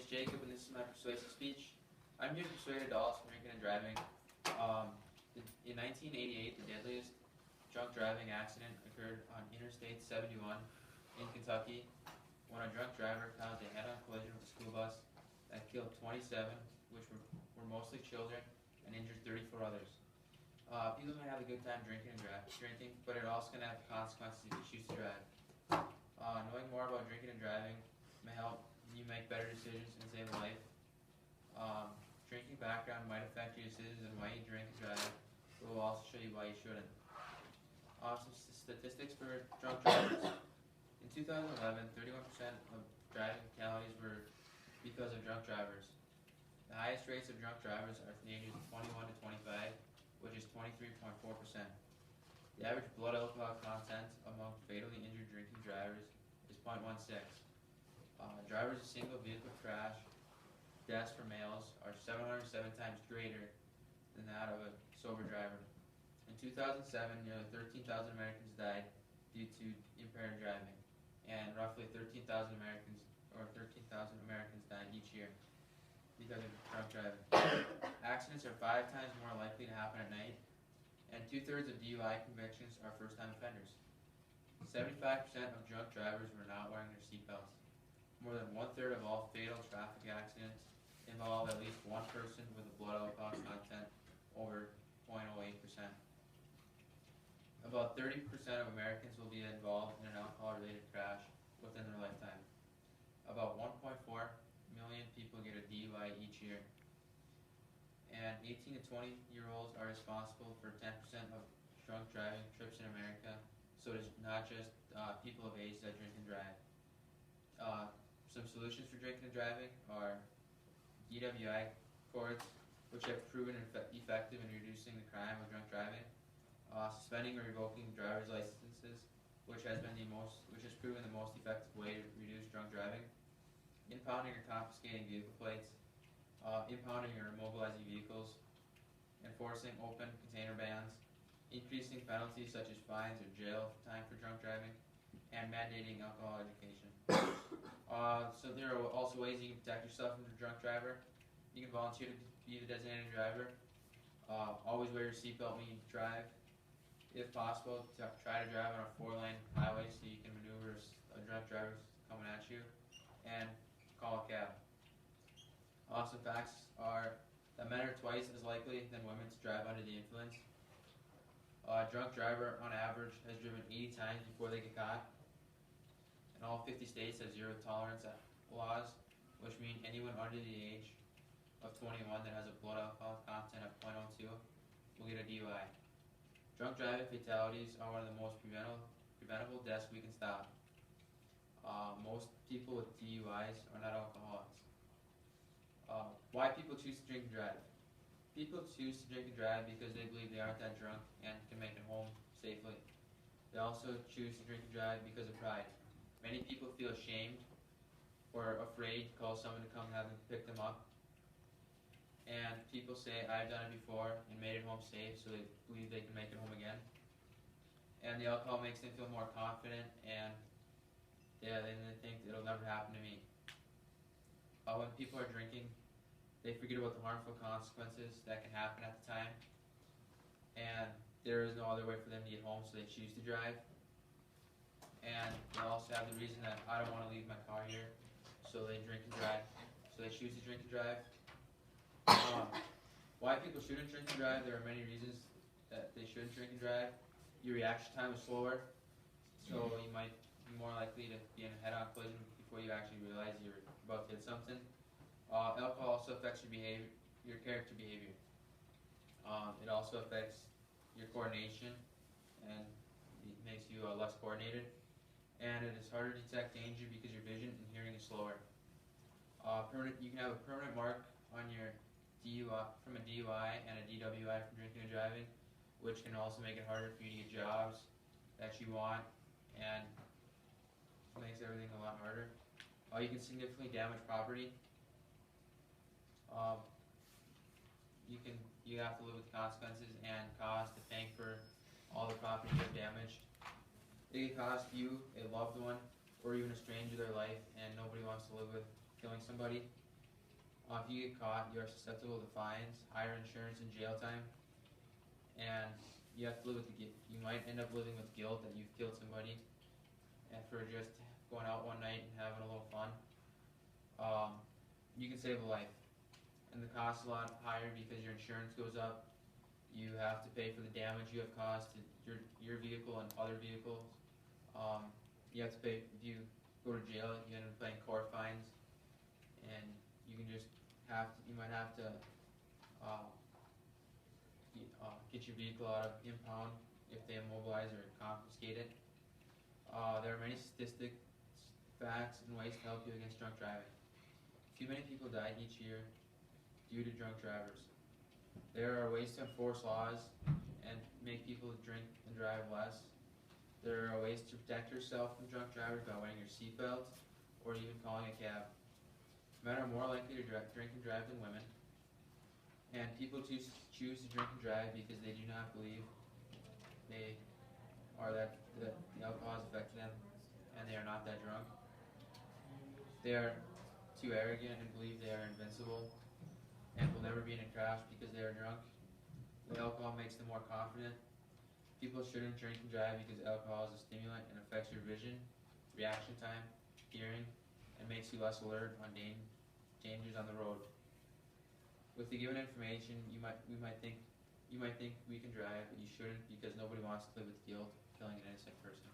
name's Jacob, and this is my persuasive speech. I'm here to persuade adults from drinking and driving. In 1988, the deadliest drunk driving accident occurred on Interstate 71 in Kentucky when a drunk driver caused a head-on collision with a school bus that killed 27, which were mostly children, and injured 34 others. People may have a good time drinking, but it also can have consequences if you choose to drive. Knowing more about drinking and driving may help you make better decisions and save a life. Drinking background might affect your decisions and why you drink and drive, but will also show you why you shouldn't. Some statistics for drunk drivers. In 2011, 31% of driving fatalities were because of drunk drivers. The highest rates of drunk drivers are from the ages of 21 to 25, which is 23.4%. The average blood alcohol content among fatally injured drinking drivers is 0.16. Drivers of single vehicle crash deaths for males are 707 times greater than that of a sober driver. In 2007, nearly 13,000 Americans died due to impaired driving, and roughly 13,000 Americans died each year because of drunk driving. Accidents are 5 times more likely to happen at night, and 2/3 of DUI convictions are first-time offenders. 75% of drunk drivers were not wearing their seatbelts. More than 1/3 of all fatal traffic accidents involve at least one person with a blood alcohol content over 0.08%. About 30% of Americans will be involved in an alcohol-related crash within their lifetime. About 1.4 million people get a DUI each year. And 18 to 20-year-olds are responsible for 10% of drunk driving trips in America, so it is not just people of age that drink and drive. Some solutions for drinking and driving are DWI courts, which have proven effective in reducing the crime of drunk driving. Suspending or revoking driver's licenses, which has proven the most effective way to reduce drunk driving. Impounding or confiscating vehicle plates. Impounding or immobilizing vehicles. Enforcing open container bans. Increasing penalties such as fines or jail time for drunk driving. And mandating alcohol education. So there are also ways you can protect yourself from a drunk driver. You can volunteer to be the designated driver. Always wear your seatbelt when you drive. If possible, try to drive on a 4-lane highway so you can maneuver a drunk driver coming at you. And call a cab. Some facts are that men are twice as likely than women to drive under the influence. A drunk driver, on average, has driven 80 times before they get caught. And all 50 states have zero tolerance laws, which mean anyone under the age of 21 that has a blood alcohol content of 0.02 will get a DUI. Drunk driving fatalities are one of the most preventable deaths we can stop. Most people with DUIs are not alcoholics. Why people choose to drink and drive? People choose to drink and drive because they believe they aren't that drunk and can make it home safely. They also choose to drink and drive because of pride. Many people feel ashamed or afraid to call someone to come have them pick them up. And people say, I've done it before and made it home safe, so they believe they can make it home again. And the alcohol makes them feel more confident, and they think it'll never happen to me. When people are drinking, they forget about the harmful consequences that can happen at the time. And there is no other way for them to get home, so they choose to drive. And they also have the reason that I don't want to leave my car here, so they drink and drive. So they choose to drink and drive. Why people shouldn't drink and drive? There are many reasons that they shouldn't drink and drive. Your reaction time is slower, so you might be more likely to be in a head-on collision before you actually realize you're about to hit something. Alcohol also affects your behavior, your character behavior. It also affects your coordination, and it makes you less coordinated. And it is harder to detect danger because your vision and hearing is slower. You can have a permanent mark on your DUI from a DUI and a DWI from drinking and driving, which can also make it harder for you to get jobs that you want, and makes everything a lot harder. You can significantly damage property. You have to live with the consequences and cost of paying for all the property you have damaged. It can cost you, a loved one, or even a stranger their life, and nobody wants to live with killing somebody. If you get caught, you are susceptible to fines, higher insurance, and jail time, and you have to live with you might end up living with guilt that you've killed somebody, and for just going out one night and having a little fun. You can save a life, and the cost is a lot higher because your insurance goes up. You have to pay for the damage you have caused to your vehicle and other vehicles. You have to pay if you go to jail. You end up paying court fines, and you can just you might have to get your vehicle out of impound if they immobilize or confiscate it. There are many statistics, facts, and ways to help you against drunk driving. Too many people die each year due to drunk drivers. There are ways to enforce laws and make people drink and drive less. There are ways to protect yourself from drunk drivers by wearing your seatbelt or even calling a cab. Men are more likely to drink and drive than women, and people choose to drink and drive because they do not believe that the alcohol has affected them and they are not that drunk. They are too arrogant and believe they are invincible and will never be in a crash because they are drunk. The alcohol makes them more confident. People shouldn't drink and drive because alcohol is a stimulant and affects your vision, reaction time, hearing, and makes you less alert on dangers on the road. With the given information, you might think we can drive, but you shouldn't because nobody wants to live with guilt, killing an innocent person.